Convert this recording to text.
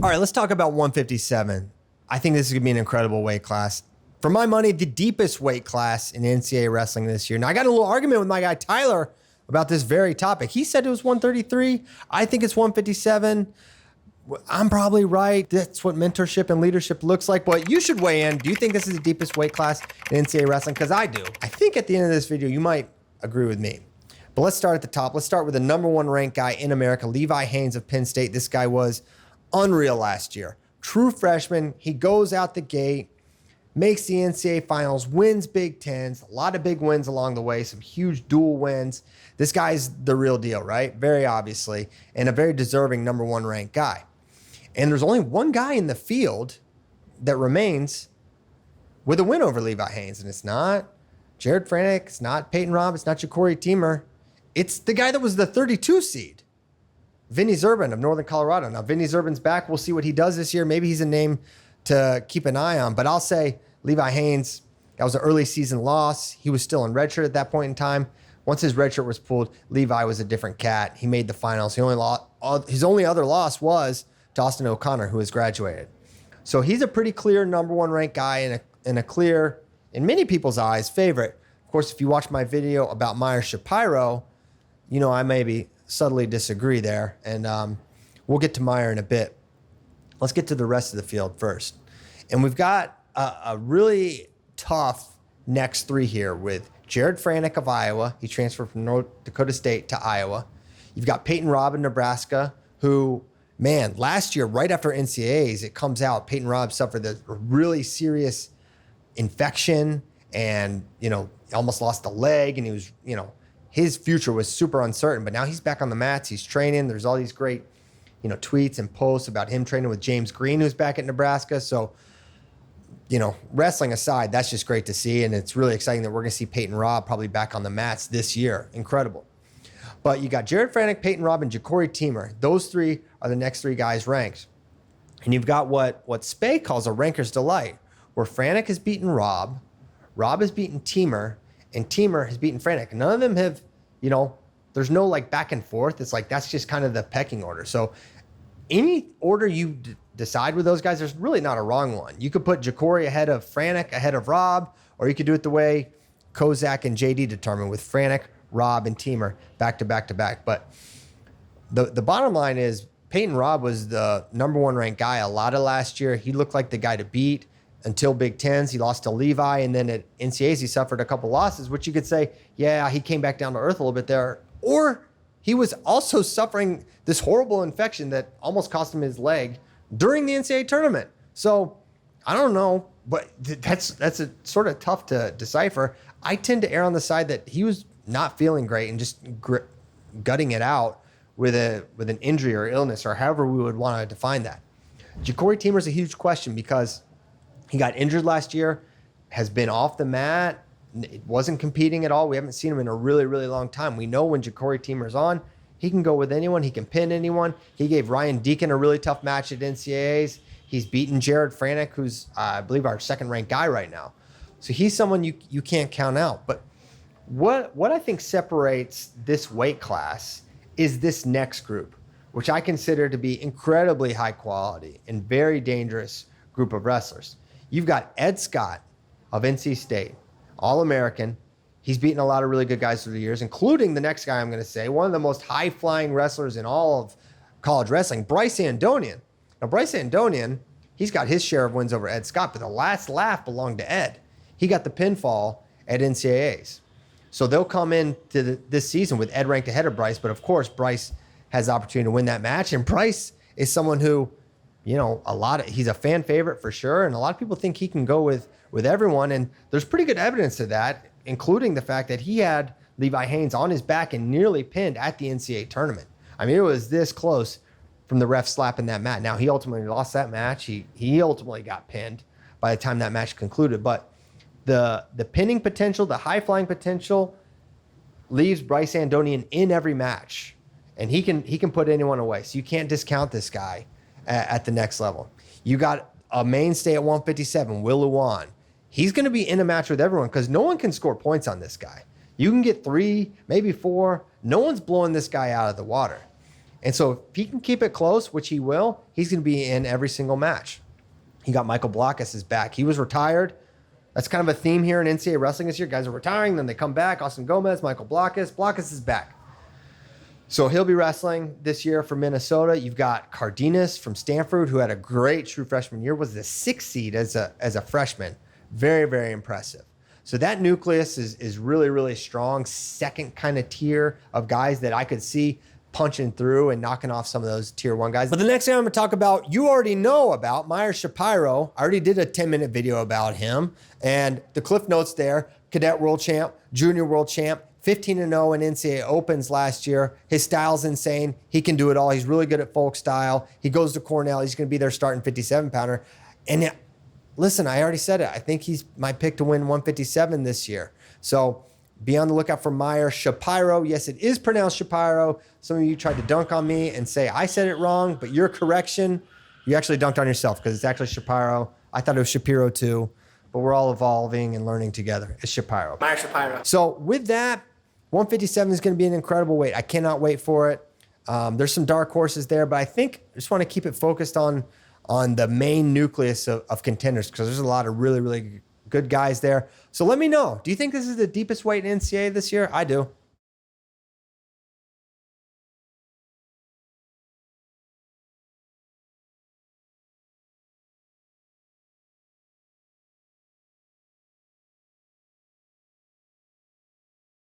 All right, let's talk about 157. I think this is going to be an incredible weight class. For my money, the deepest weight class in NCAA wrestling this year. Now, I got a little argument with my guy Tyler about this very topic. He said it was 133. I think it's 157. I'm probably right. That's what mentorship and leadership looks like. But you should weigh in. Do you think this is the deepest weight class in NCAA wrestling? Because I do. I think at the end of this video, you might agree with me. But let's start at the top. Let's start with the number one ranked guy in America, Levi Haynes of Penn State. This guy was unreal last year. True freshman. He goes out the gate, makes the NCAA finals, wins Big Tens, a lot of big wins along the way, some huge dual wins. This guy's the real deal, right? Very obviously, and a very deserving number one ranked guy. And there's only one guy in the field that remains with a win over Levi Haynes, and it's not Jared Franck, it's not Peyton Robb, it's not Ja'Cory Teamer. It's the guy that was the 32 seed, Vinny Zerban of Northern Colorado. Now, Vinny Zerban's back. We'll see what he does this year. Maybe he's a name to keep an eye on. But I'll say Levi Haynes, that was an early season loss. He was still in redshirt at that point in time. Once his redshirt was pulled, Levi was a different cat. He made the finals. His only other loss was to Austin O'Connor, who has graduated. So he's a pretty clear number one ranked guy and a clear, in many people's eyes, favorite. Of course, if you watch my video about Meyer Shapiro, you know I maybe subtly disagree there. And we'll get to Meyer in a bit. Let's get to the rest of the field first. And we've got a really tough next three here with Jared Franck of Iowa. He transferred from North Dakota State to Iowa. You've got Peyton Robb of Nebraska, who, man, last year, right after NCAAs, it comes out, Peyton Robb suffered a really serious infection and, almost lost a leg. And he was, his future was super uncertain. But now he's back on the mats. He's training. There's all these great, tweets and posts about him training with James Green, who's back at Nebraska. So, wrestling aside, that's just great to see. And it's really exciting that we're going to see Peyton Robb probably back on the mats this year. Incredible. But you got Jared Franck, Peyton Robb, and Ja'Cory Teamer. Those three are the next three guys ranked. And you've got what Spay calls a ranker's delight, where Franck has beaten Robb, Robb has beaten Teamer, and Teamer has beaten Franck. None of them have, there's no back and forth. It's that's just kind of the pecking order. So any order you decide with those guys, there's really not a wrong one. You could put Ja'Cory ahead of Franck, ahead of Robb, or you could do it the way Kozak and JD determined with Franck, Robb, and Teamer back to back to back. But the bottom line is Peyton Robb was the number one ranked guy a lot of last year. He looked like the guy to beat until Big Tens. He lost to Levi, and then at NCAAs he suffered a couple losses, which you could say, yeah, he came back down to earth a little bit there. Or he was also suffering this horrible infection that almost cost him his leg during the NCAA tournament. So I don't know, but that's a sort of tough to decipher. I tend to err on the side that he was not feeling great and just gutting it out with an injury or illness or however we would want to define that. Ja'Cory Teamer is a huge question because he got injured last year, has been off the mat, wasn't competing at all. We haven't seen him in a really, really long time. We know when Ja'Cory Teamer's on, he can go with anyone. He can pin anyone. He gave Ryan Deacon a really tough match at NCAAs. He's beaten Jared Franck, who's, I believe, our second-ranked guy right now. So he's someone you can't count out. But what I think separates this weight class is this next group, which I consider to be incredibly high quality and very dangerous group of wrestlers. You've got Ed Scott of NC State, All-American. He's beaten a lot of really good guys through the years, including the next guy I'm going to say, one of the most high-flying wrestlers in all of college wrestling, Bryce Andonian. Now, Bryce Andonian, he's got his share of wins over Ed Scott, but the last laugh belonged to Ed. He got the pinfall at NCAAs. So they'll come into this season with Ed ranked ahead of Bryce, but of course, Bryce has the opportunity to win that match, and Bryce is someone who, he's a fan favorite for sure, and a lot of people think he can go with everyone, and there's pretty good evidence of that, including the fact that he had Levi Haynes on his back and nearly pinned at the NCAA tournament. I mean, it was this close from the ref slapping that mat. Now, he ultimately lost that match. He ultimately got pinned by the time that match concluded, but the pinning potential, the high-flying potential leaves Bryce Andonian in every match, and he can put anyone away, so you can't discount this guy at the next level. You got a mainstay at 157, Will Luan. He's going to be in a match with everyone because no one can score points on this guy. You can get 3, maybe 4. No one's blowing this guy out of the water. And so if he can keep it close, which he will, he's going to be in every single match. He got Michael Blockus is back. He was retired. That's kind of a theme here in NCAA wrestling this year. Guys are retiring, then they come back. Austin Gomez, Michael Blockus. Blockus is back. So he'll be wrestling this year for Minnesota. You've got Cardenas from Stanford, who had a great true freshman year, was the 6th seed as a freshman. Very, very impressive. So that nucleus is really, really strong. Second kind of tier of guys that I could see punching through and knocking off some of those tier 1 guys. But the next thing I'm going to talk about, you already know about Meyer Shapiro. I already did a 10-minute video about him. And the cliff notes there, cadet world champ, junior world champ, 15-0 in NCAA Opens last year. His style's insane. He can do it all. He's really good at folk style. He goes to Cornell. He's going to be their starting 57-pounder. And listen, I already said it. I think he's my pick to win 157 this year. So be on the lookout for Meyer Shapiro. Yes, it is pronounced Shapiro. Some of you tried to dunk on me and say I said it wrong, but your correction, you actually dunked on yourself because it's actually Shapiro. I thought it was Shapiro too, but we're all evolving and learning together. It's Shapiro. Meyer Shapiro. So with that, 157 is going to be an incredible weight. I cannot wait for it. There's some dark horses there, but I think I just want to keep it focused on the main nucleus of contenders because there's a lot of really, really good guys there. So let me know. Do you think this is the deepest weight in NCAA this year? I do.